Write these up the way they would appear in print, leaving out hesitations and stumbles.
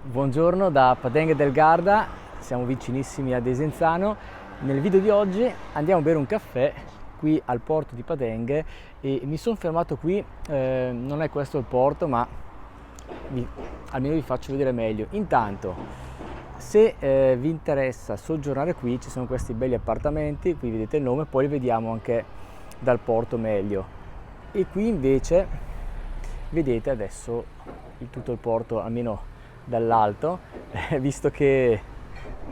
Buongiorno da Padenghe del Garda, siamo vicinissimi a Desenzano. Nel video di oggi andiamo a bere un caffè qui al porto di Padenghe e mi sono fermato qui, non è questo il porto ma almeno vi faccio vedere meglio. Intanto, se vi interessa soggiornare qui, ci sono questi belli appartamenti, qui vedete il nome, poi li vediamo anche dal porto meglio. E qui invece vedete adesso tutto il porto, almeno dall'alto, visto che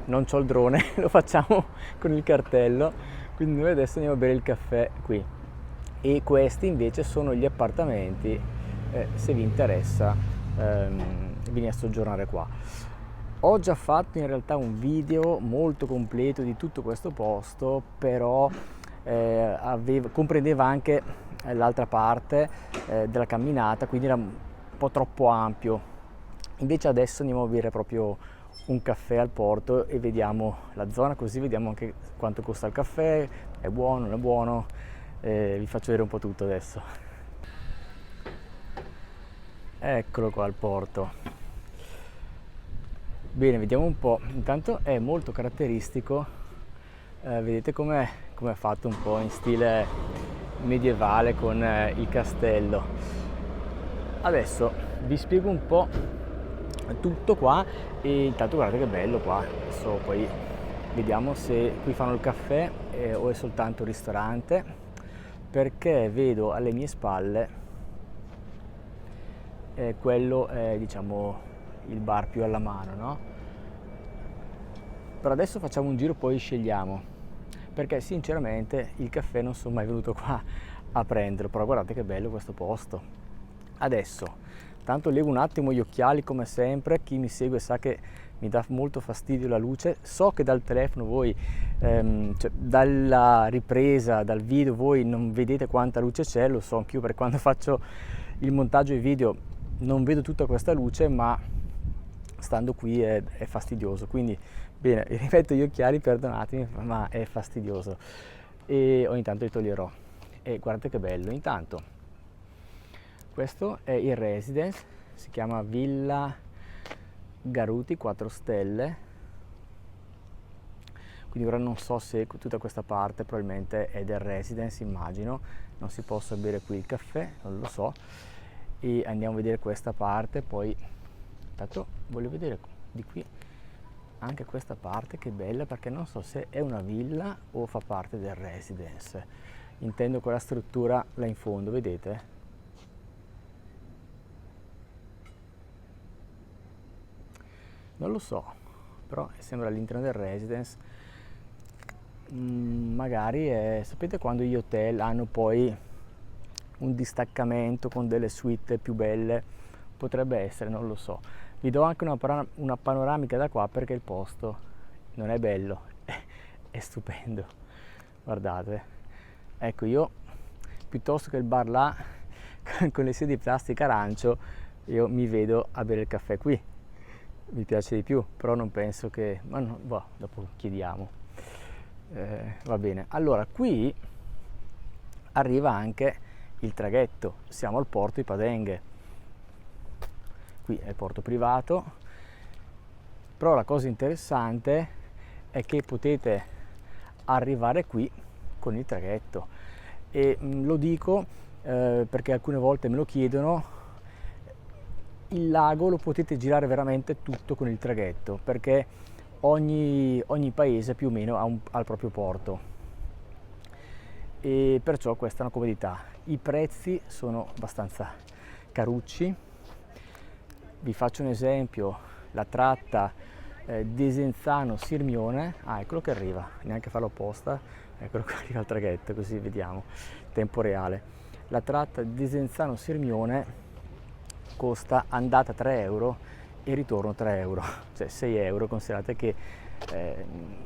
non c'ho il drone lo facciamo con il cartello, quindi noi adesso andiamo a bere il caffè qui e questi invece sono gli appartamenti, se vi interessa venire a soggiornare qua. Ho già fatto in realtà un video molto completo di tutto questo posto, però comprendeva anche l'altra parte della camminata, quindi era un po' troppo ampio. Invece adesso andiamo a bere proprio un caffè al porto e vediamo la zona, così vediamo anche quanto costa il caffè, è buono, non è buono, vi faccio vedere un po' tutto adesso. Eccolo qua al porto. Bene, vediamo un po'. Intanto è molto caratteristico, vedete com'è fatto, un po' in stile medievale con il castello. Adesso vi spiego un po' tutto qua e intanto guardate che bello qua. Adesso poi vediamo se qui fanno il caffè o è soltanto un ristorante, perché vedo alle mie spalle quello è diciamo il bar più alla mano, no? Per adesso facciamo un giro, poi scegliamo, perché sinceramente il caffè non sono mai venuto qua a prenderlo, però guardate che bello questo posto. Adesso tanto levo un attimo gli occhiali come sempre, chi mi segue sa che mi dà molto fastidio la luce, so che dal telefono voi, cioè dalla ripresa, dal video voi non vedete quanta luce c'è, lo so anch'io perché quando faccio il montaggio dei video non vedo tutta questa luce, ma stando qui è fastidioso, quindi bene, rimetto gli occhiali, perdonatemi, ma è fastidioso e ogni tanto li toglierò. E guardate che bello. Intanto questo è il residence, si chiama Villa Garuti 4 stelle, quindi ora non so se tutta questa parte probabilmente è del residence, immagino, non si possa bere qui il caffè, non lo so, e andiamo a vedere questa parte. Poi intanto voglio vedere di qui anche questa parte, che bella, perché non so se è una villa o fa parte del residence, intendo quella struttura là in fondo, vedete? Non lo so, però sembra all'interno del residence. Magari sapete quando gli hotel hanno poi un distaccamento con delle suite più belle? Potrebbe essere, non lo so. Vi do anche una panoramica da qua perché il posto non è bello, è stupendo. Guardate, ecco, io piuttosto che il bar là con le sedie di plastica arancio, io mi vedo a bere il caffè qui. Mi piace di più, però non penso che, ma no, dopo chiediamo. Va bene, allora qui arriva anche il traghetto, siamo al porto di Padenghe, qui è il porto privato, però la cosa interessante è che potete arrivare qui con il traghetto e lo dico perché alcune volte me lo chiedono. Il lago lo potete girare veramente tutto con il traghetto, perché ogni paese più o meno ha il proprio porto e perciò questa è una comodità. I prezzi sono abbastanza carucci. Vi faccio un esempio: la tratta Desenzano-Sirmione, eccolo che arriva, neanche farlo apposta, eccolo che arriva il traghetto, così vediamo tempo reale. La tratta Desenzano-Sirmione costa andata 3 euro e ritorno 3 euro, cioè 6 euro. Considerate che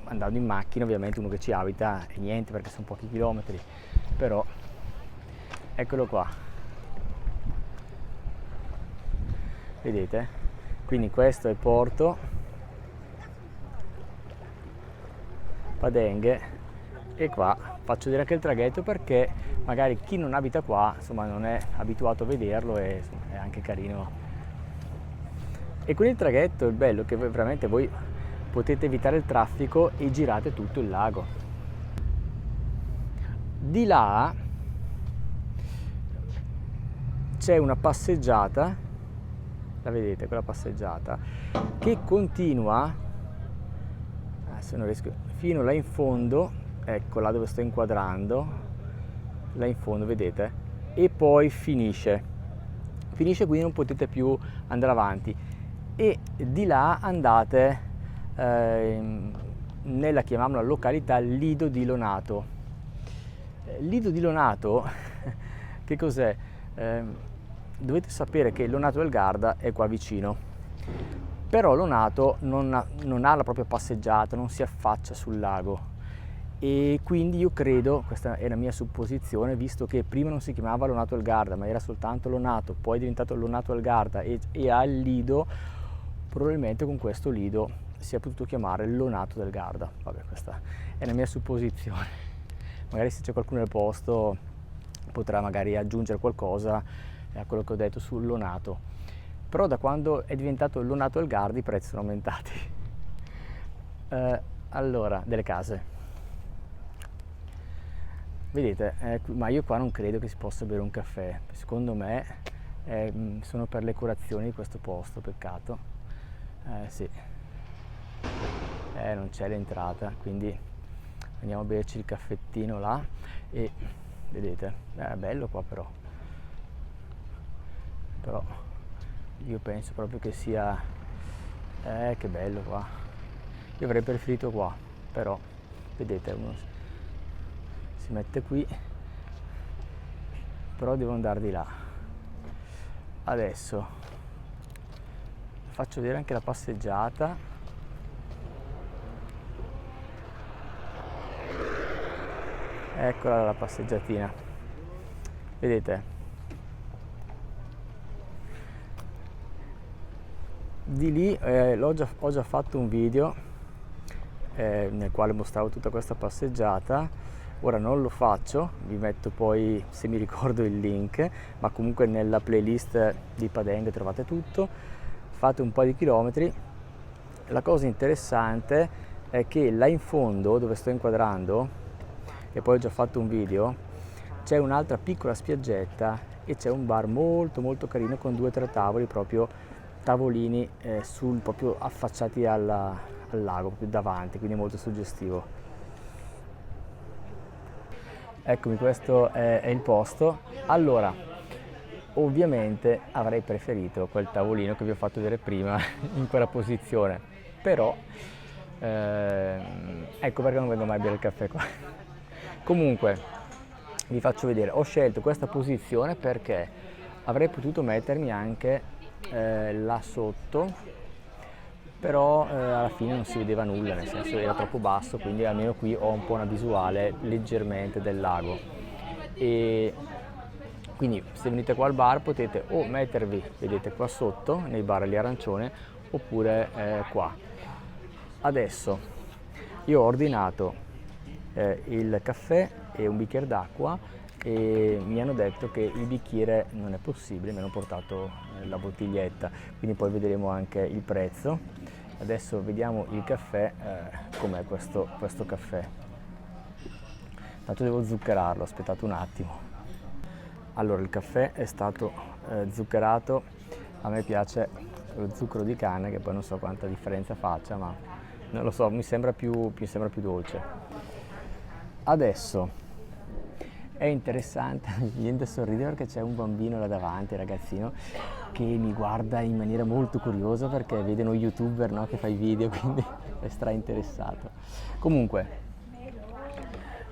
andando in macchina, ovviamente uno che ci abita è niente perché sono pochi chilometri, però eccolo qua, vedete? Quindi questo è il porto Padenghe e qua faccio vedere anche il traghetto perché magari chi non abita qua insomma non è abituato a vederlo e insomma, è anche carino E con il traghetto il bello è che veramente voi potete evitare il traffico e girate tutto il lago. Di là c'è una passeggiata, la vedete quella passeggiata, che continua, adesso non riesco, fino là in fondo, ecco là dove sto inquadrando, là in fondo vedete, e poi finisce, quindi non potete più andare avanti, e di là andate nella, chiamiamola, località Lido di Lonato. Lido di Lonato che cos'è? Dovete sapere che Lonato del Garda è qua vicino, però Lonato non ha la propria passeggiata, non si affaccia sul lago, e quindi io credo, questa è la mia supposizione, visto che prima non si chiamava Lonato del Garda ma era soltanto Lonato, poi è diventato Lonato del Garda e ha il lido, probabilmente con questo lido si è potuto chiamare Lonato del Garda. Vabbè, questa è la mia supposizione, magari se c'è qualcuno nel posto potrà magari aggiungere qualcosa a quello che ho detto sul Lonato, però da quando è diventato Lonato del Garda i prezzi sono aumentati. Allora, delle case, vedete, ma io qua non credo che si possa bere un caffè, secondo me sono per le colazioni di questo posto, peccato. Sì, non c'è l'entrata, quindi andiamo a berci il caffettino là, e vedete, è bello qua però io penso proprio che sia, che bello qua, io avrei preferito qua, però vedete, uno si mette qui, però devo andare di là. Adesso faccio vedere anche la passeggiata. Eccola la passeggiatina, vedete, di lì ho già fatto un video nel quale mostravo tutta questa passeggiata. Ora non lo faccio, vi metto poi, se mi ricordo, il link, ma comunque nella playlist di Padang trovate tutto. Fate un po' di chilometri. La cosa interessante è che là in fondo, dove sto inquadrando, e poi ho già fatto un video, c'è un'altra piccola spiaggetta e c'è un bar molto molto carino con 2 o 3 tavoli, proprio tavolini proprio affacciati al lago, proprio davanti, quindi molto suggestivo. Eccomi, questo è il posto. Allora, ovviamente avrei preferito quel tavolino che vi ho fatto vedere prima in quella posizione, però ecco perché non vengo mai a bere il caffè qua. Comunque vi faccio vedere, ho scelto questa posizione perché avrei potuto mettermi anche là sotto, però alla fine non si vedeva nulla, nel senso era troppo basso, quindi almeno qui ho un po' una visuale leggermente del lago. E quindi se venite qua al bar potete o mettervi, vedete, qua sotto nei bar lì arancione, oppure qua. Adesso io ho ordinato il caffè e un bicchiere d'acqua, e mi hanno detto che il bicchiere non è possibile, mi hanno portato la bottiglietta, quindi poi vedremo anche il prezzo. Adesso vediamo il caffè, com'è questo caffè. Tanto devo zuccherarlo, aspettate un attimo. Allora, il caffè è stato zuccherato, a me piace lo zucchero di canna, che poi non so quanta differenza faccia, ma non lo so, mi sembra più dolce. Adesso è interessante, mi viene da sorridere perché c'è un bambino là davanti, ragazzino, che mi guarda in maniera molto curiosa perché vede uno youtuber, no, che fa i video, quindi è stra interessato. Comunque,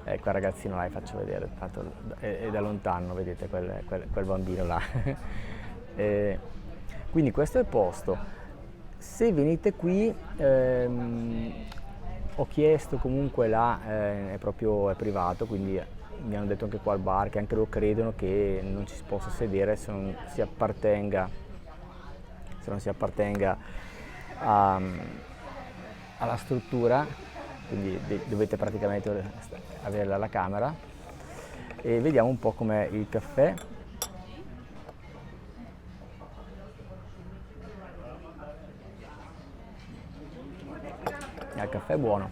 ecco il ragazzino là, vi faccio vedere, tanto è da lontano, vedete quel bambino là. Quindi questo è il posto. Se venite qui, ho chiesto comunque là, è privato, quindi mi hanno detto anche qua al bar che anche loro credono che non ci si possa sedere se non si appartenga alla struttura, quindi dovete praticamente avere la camera. E vediamo un po' com'è il caffè. Il caffè è buono,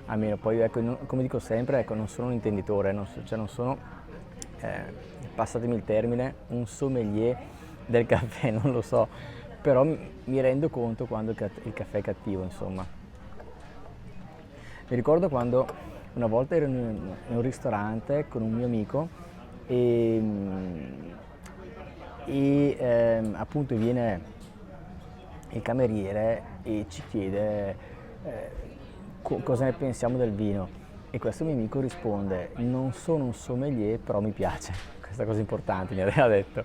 almeno poi ecco, come dico sempre, ecco, non sono un intenditore, non sono, passatemi il termine, un sommelier del caffè, non lo so, però mi rendo conto quando il caffè è cattivo, insomma. Mi ricordo quando una volta ero in un ristorante con un mio amico e appunto viene il cameriere e ci chiede cosa ne pensiamo del vino, e questo mio amico risponde: non sono un sommelier, però mi piace. Questa cosa importante mi aveva detto.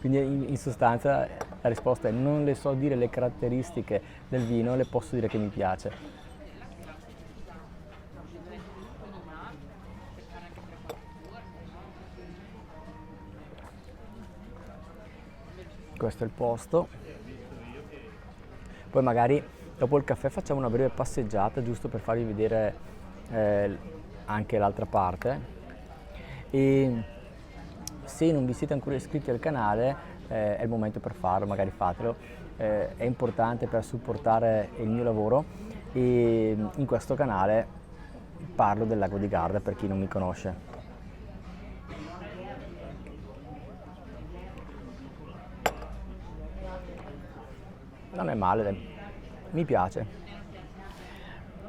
Quindi in sostanza la risposta è: non le so dire le caratteristiche del vino, le posso dire che mi piace. Questo è il posto. Poi magari dopo il caffè facciamo una breve passeggiata, giusto per farvi vedere anche l'altra parte. E se non vi siete ancora iscritti al canale, è il momento per farlo, magari fatelo. È importante per supportare il mio lavoro, e in questo canale parlo del lago di Garda per chi non mi conosce. Non è male, mi piace.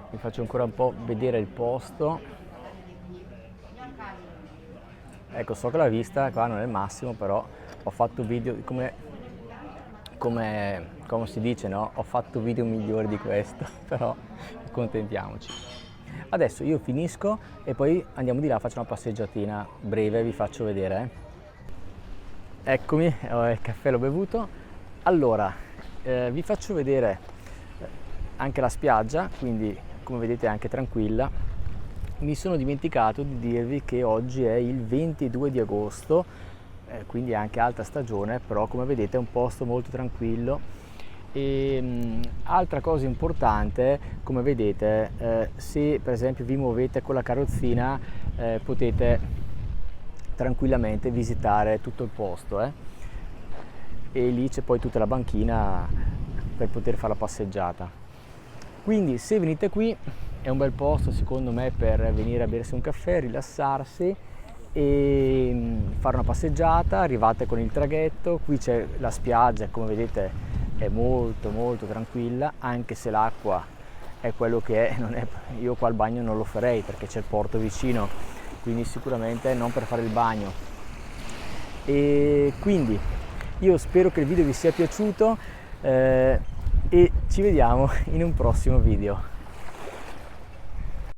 Vi faccio ancora un po' vedere il posto. Ecco, so che la vista qua non è il massimo, però ho fatto video come si dice, no? Ho fatto video migliori di questo, però accontentiamoci. Adesso io finisco e poi andiamo di là, faccio una passeggiatina breve, vi faccio vedere. Eccomi, il caffè l'ho bevuto. Allora, vi faccio vedere anche la spiaggia, quindi come vedete è anche tranquilla. Mi sono dimenticato di dirvi che oggi è il 22 di agosto, quindi è anche alta stagione, però come vedete è un posto molto tranquillo. E altra cosa importante, come vedete, se per esempio vi muovete con la carrozzina, potete tranquillamente visitare tutto il posto, e lì c'è poi tutta la banchina per poter fare la passeggiata. Quindi se venite qui è un bel posto secondo me per venire a bersi un caffè, rilassarsi e fare una passeggiata. Arrivate con il traghetto, qui c'è la spiaggia, come vedete è molto molto tranquilla, anche se l'acqua è quello che è, io qua il bagno non lo farei perché c'è il porto vicino, quindi sicuramente non per fare il bagno. E quindi io spero che il video vi sia piaciuto, e ci vediamo in un prossimo video.